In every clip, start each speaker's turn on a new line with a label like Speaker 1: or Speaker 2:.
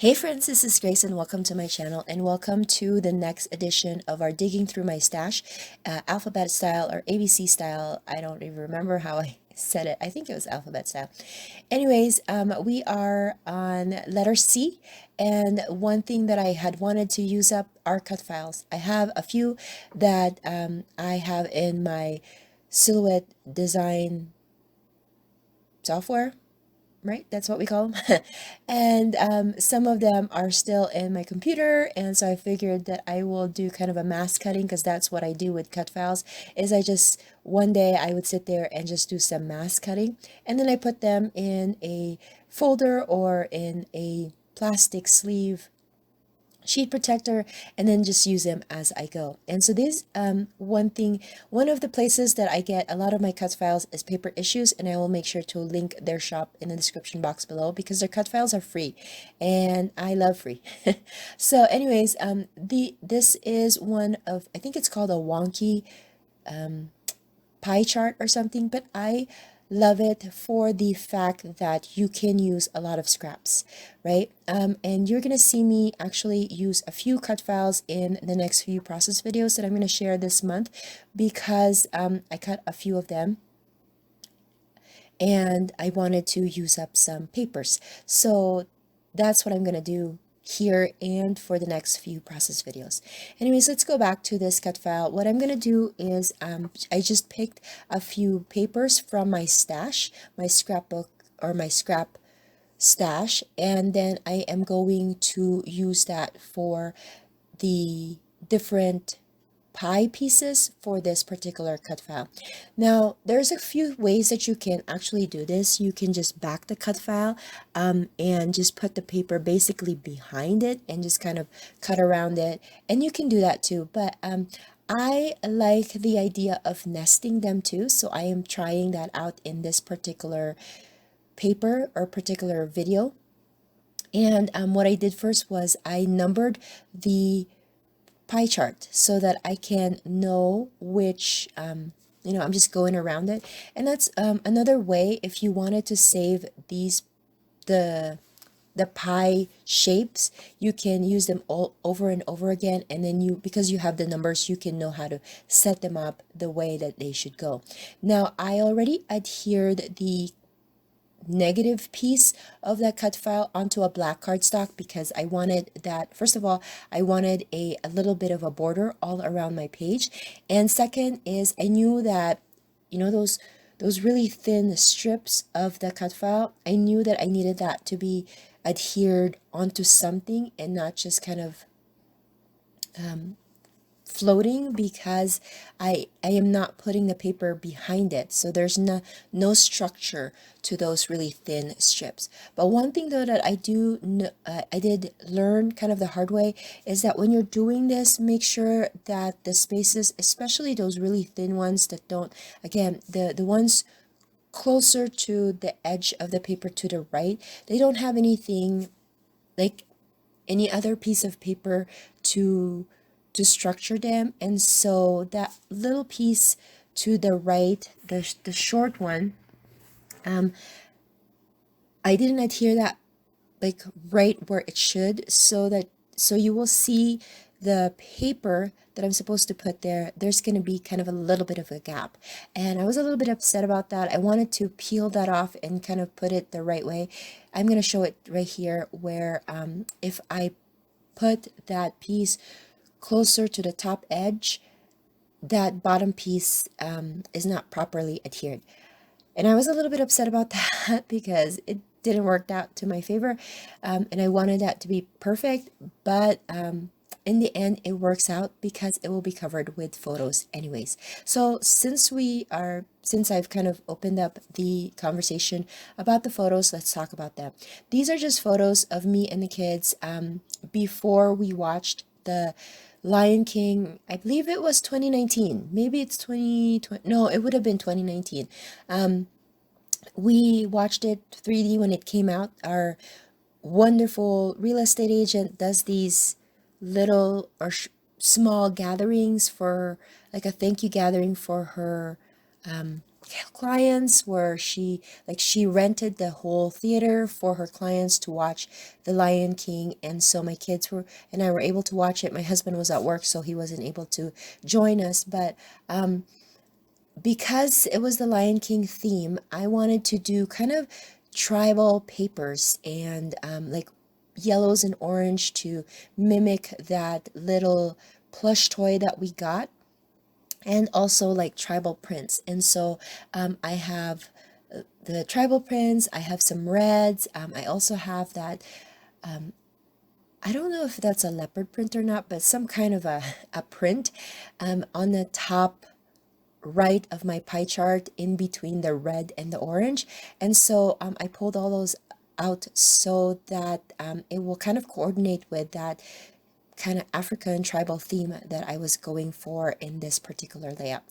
Speaker 1: Hey friends, this is Grace and welcome to my channel and welcome to the next edition of our Digging Through My Stash, alphabet style or ABC style. I don't even remember how I said it. I think it was alphabet style. Anyways, we are on letter C, and one thing that I had wanted to use up are cut files. I have a few that I have in my silhouette design software, right? That's what we call them. And some of them are still in my computer. And so I figured that I will do kind of a mass cutting, because that's what I do with cut files, is I just, one day I would sit there and just do some mass cutting. And then I put them in a folder or in a plastic sleeve sheet protector, and then just use them as I go. And so these one of the places that I get a lot of my cut files is Paper Issues, and I will make sure to link their shop in the description box below, because their cut files are free and I love free. So anyways, this is one of, I think it's called a wonky pie chart or something, but I love it for the fact that you can use a lot of scraps, right? And you're gonna see me actually use a few cut files in the next few process videos that I'm gonna share this month, because I cut a few of them and I wanted to use up some papers. So that's what I'm gonna do here and for the next few process videos. Anyways, let's go back to this cut file. What I'm gonna do is I just picked a few papers from my stash, my scrapbook or my scrap stash, and then I am going to use that for the different pie pieces for this particular cut file. Now, there's a few ways that you can actually do this. You can just back the cut file and just put the paper basically behind it and just kind of cut around it. And you can do that too. But I like the idea of nesting them too. So I am trying that out in this particular paper or particular video. And what I did first was I numbered the pie chart so that I can know which, I'm just going around it. And that's another way if you wanted to save the pie shapes, you can use them all over and over again. And then because you have the numbers, you can know how to set them up the way that they should go. Now, I already adhered the negative piece of that cut file onto a black cardstock, because I wanted that, first of all, I wanted a little bit of a border all around my page. And second is I knew that, those really thin strips of the cut file, I knew that I needed that to be adhered onto something and not just kind of floating, because I am not putting the paper behind it, so there's no structure to those really thin strips. But one thing though that I did learn kind of the hard way is that when you're doing this, make sure that the spaces, especially those really thin ones that don't, again, the ones closer to the edge of the paper to the right, they don't have anything like any other piece of paper to structure them. And so that little piece to the right, the short one, I didn't adhere that like right where it should, so you will see the paper that I'm supposed to put there, there's going to be kind of a little bit of a gap. And I was a little bit upset about that. I wanted to peel that off and kind of put it the right way. I'm going to show it right here where if I put that piece closer to the top edge, that bottom piece is not properly adhered. And I was a little bit upset about that because it didn't work out to my favor, and I wanted that to be perfect, but in the end it works out because it will be covered with photos anyways. So since I've kind of opened up the conversation about the photos, let's talk about them. These are just photos of me and the kids before we watched the Lion King. I believe it was 2019. Maybe it's 2020. No, it would have been 2019. We watched it 3D when it came out. Our wonderful real estate agent does these little or small gatherings for like a thank you gathering for her clients where she rented the whole theater for her clients to watch The Lion King, and so my kids were and I were able to watch it. My husband was at work, so he wasn't able to join us, but because it was the Lion King theme, I wanted to do kind of tribal papers and like yellows and orange to mimic that little plush toy that we got, and also like tribal prints. And so I have the tribal prints, I have some reds, I also have that, I don't know if that's a leopard print or not, but some kind of a print on the top right of my pie chart in between the red and the orange. And so I pulled all those out so that it will kind of coordinate with that kind of African tribal theme that I was going for in this particular layout.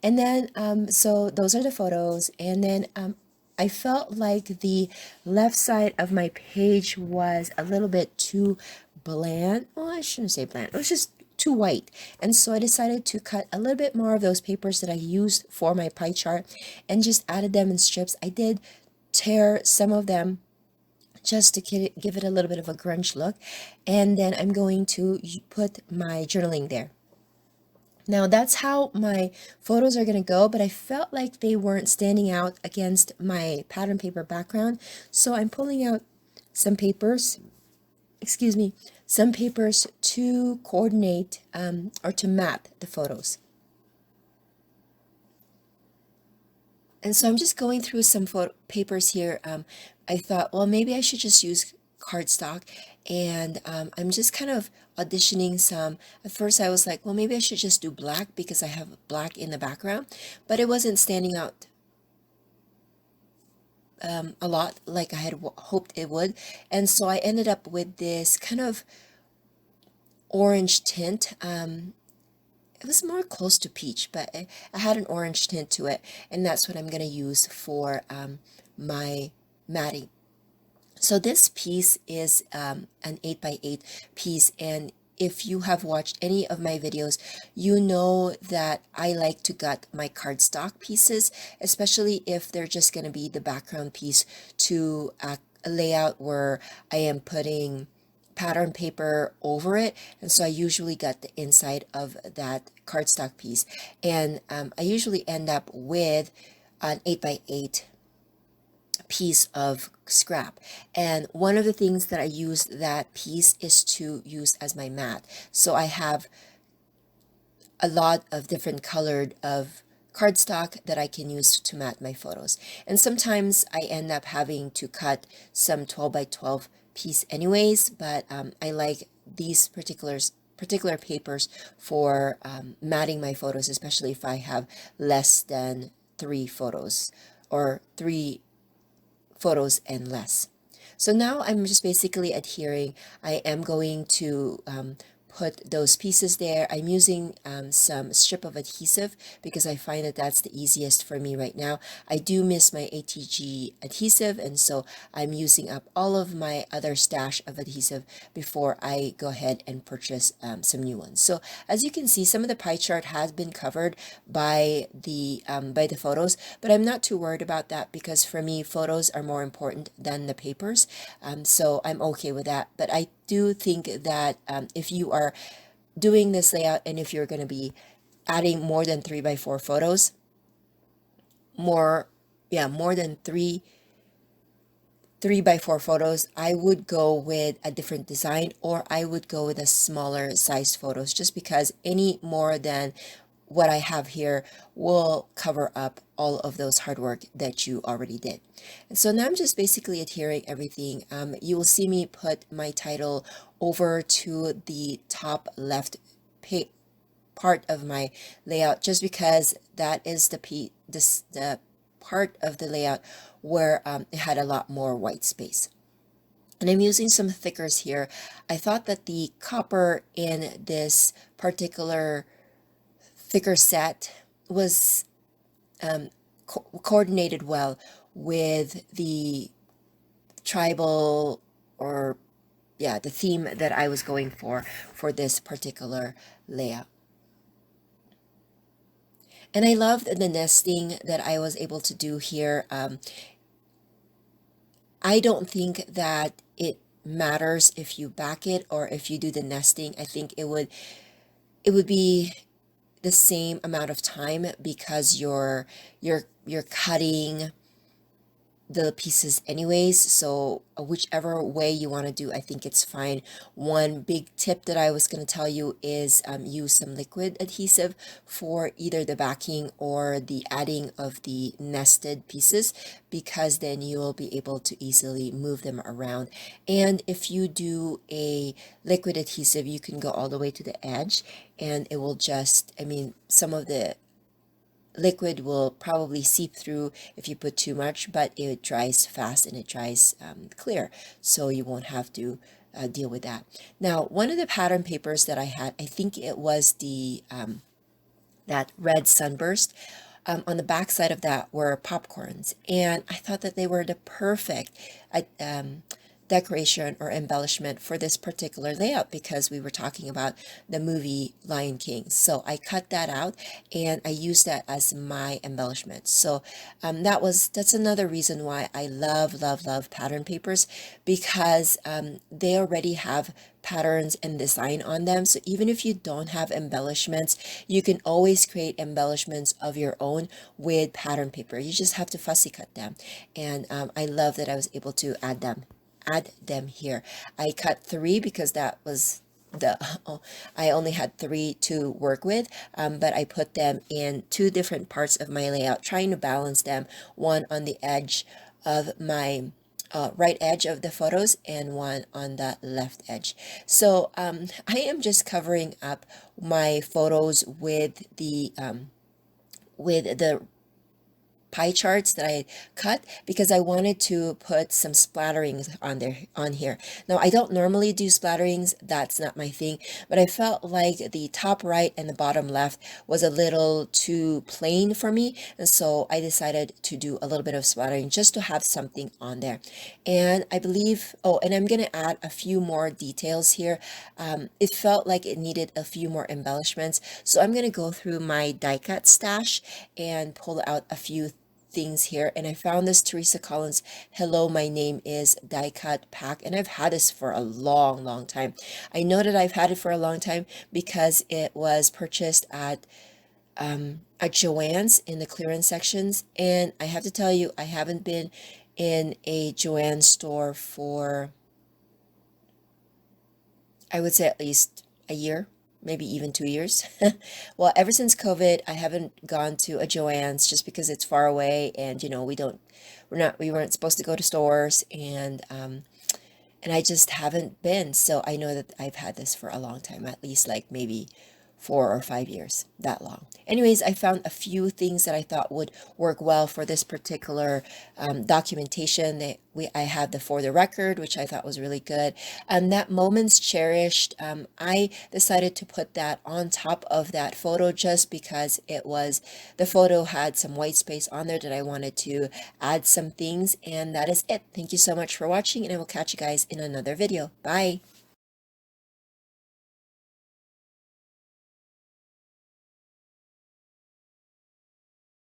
Speaker 1: And then, so those are the photos. And then I felt like the left side of my page was a little bit too bland. Well, I shouldn't say bland. It was just too white. And so I decided to cut a little bit more of those papers that I used for my pie chart and just added them in strips. I did tear some of them just to give it a little bit of a grunge look. And then I'm going to put my journaling there. Now that's how my photos are going to go, but I felt like they weren't standing out against my pattern paper background. So I'm pulling out some papers, excuse me, some papers to coordinate or to map the photos. And so I'm just going through some papers here. I thought, well, maybe I should just use cardstock. And I'm just kind of auditioning some. At first I was like, well, maybe I should just do black because I have black in the background. But it wasn't standing out a lot like I had hoped it would. And so I ended up with this kind of orange tint. It was more close to peach, but I had an orange tint to it, and that's what I'm going to use for my matting. So this piece is an 8x8 piece, and if you have watched any of my videos, you know that I like to gut my cardstock pieces, especially if they're just going to be the background piece to a layout where I am putting pattern paper over it. And so I usually got the inside of that cardstock piece, and I usually end up with an 8x8 piece of scrap. And one of the things that I use that piece is to use as my mat. So I have a lot of different colored of cardstock that I can use to mat my photos. And sometimes I end up having to cut some 12 by 12 piece anyways, but I like these particular papers for matting my photos, especially if I have less than 3 photos or 3 photos and less. So now I'm just basically adhering. I am going to put those pieces there. I'm using some strip of adhesive because I find that that's the easiest for me right now. I do miss my ATG adhesive, and so I'm using up all of my other stash of adhesive before I go ahead and purchase some new ones. So as you can see, some of the pie chart has been covered by the photos, but I'm not too worried about that because for me, photos are more important than the papers. So I'm okay with that. But I do think that if you are doing this layout and if you're going to be adding more than 3x4 photos, more than 3x4 photos, I would go with a different design, or I would go with a smaller size photos, just because any more than what I have here will cover up all of those hard work that you already did. And so now I'm just basically adhering everything. You will see me put my title over to the top left part of my layout, just because that is the part of the layout where it had a lot more white space. And I'm using some thickers here. I thought that the copper in this particular thicker set was coordinated well with the tribal, or the theme that I was going for this particular layout. And I loved the nesting that I was able to do here. I don't think that it matters if you back it or if you do the nesting. I think it would be the same amount of time because you're cutting the pieces anyways, so whichever way you want to do, I think it's fine. One big tip that I was going to tell you is use some liquid adhesive for either the backing or the adding of the nested pieces, because then you will be able to easily move them around. And if you do a liquid adhesive, you can go all the way to the edge and it will just, I mean, some of the liquid will probably seep through if you put too much, but it dries fast and it dries clear, so you won't have to deal with that. Now, one of the pattern papers that I had, I think it was the that red sunburst. On the back side of that were popcorns, and I thought that they were the perfect decoration or embellishment for this particular layout because we were talking about the movie Lion King. So I cut that out and I used that as my embellishment. So that's another reason why I love pattern papers, because they already have patterns and design on them. So even if you don't have embellishments, you can always create embellishments of your own with pattern paper. You just have to fussy cut them. And I love that I was able to add them here. I cut 3 because that was the I only had 3 to work with, but I put them in 2 different parts of my layout, trying to balance them, one on the edge of my right edge of the photos and one on the left edge. So I am just covering up my photos with the pie charts that I cut because I wanted to put some splatterings on here. Now, I don't normally do splatterings, that's not my thing, but I felt like the top right and the bottom left was a little too plain for me, and so I decided to do a little bit of splattering just to have something on there. And I believe, oh, and I'm gonna add a few more details here. It felt like it needed a few more embellishments, so I'm gonna go through my die cut stash and pull out a few things here, and I found this Teresa Collins Hello My Name Is die cut pack, and I've had this for a long time. I know that I've had it for a long time because it was purchased at Joann's in the clearance sections, and I have to tell you, I haven't been in a Joann store for, I would say, at least a year, maybe even 2 years. Well, ever since COVID, I haven't gone to a Joann's just because it's far away, and we weren't supposed to go to stores, and I just haven't been. So I know that I've had this for a long time, at least like maybe 4 or 5 years, that long. Anyways, I found a few things that I thought would work well for this particular documentation. I had the For the Record, which I thought was really good. And that Moments Cherished, I decided to put that on top of that photo just because the photo had some white space on there that I wanted to add some things. And that is it. Thank you so much for watching, and I will catch you guys in another video. Bye.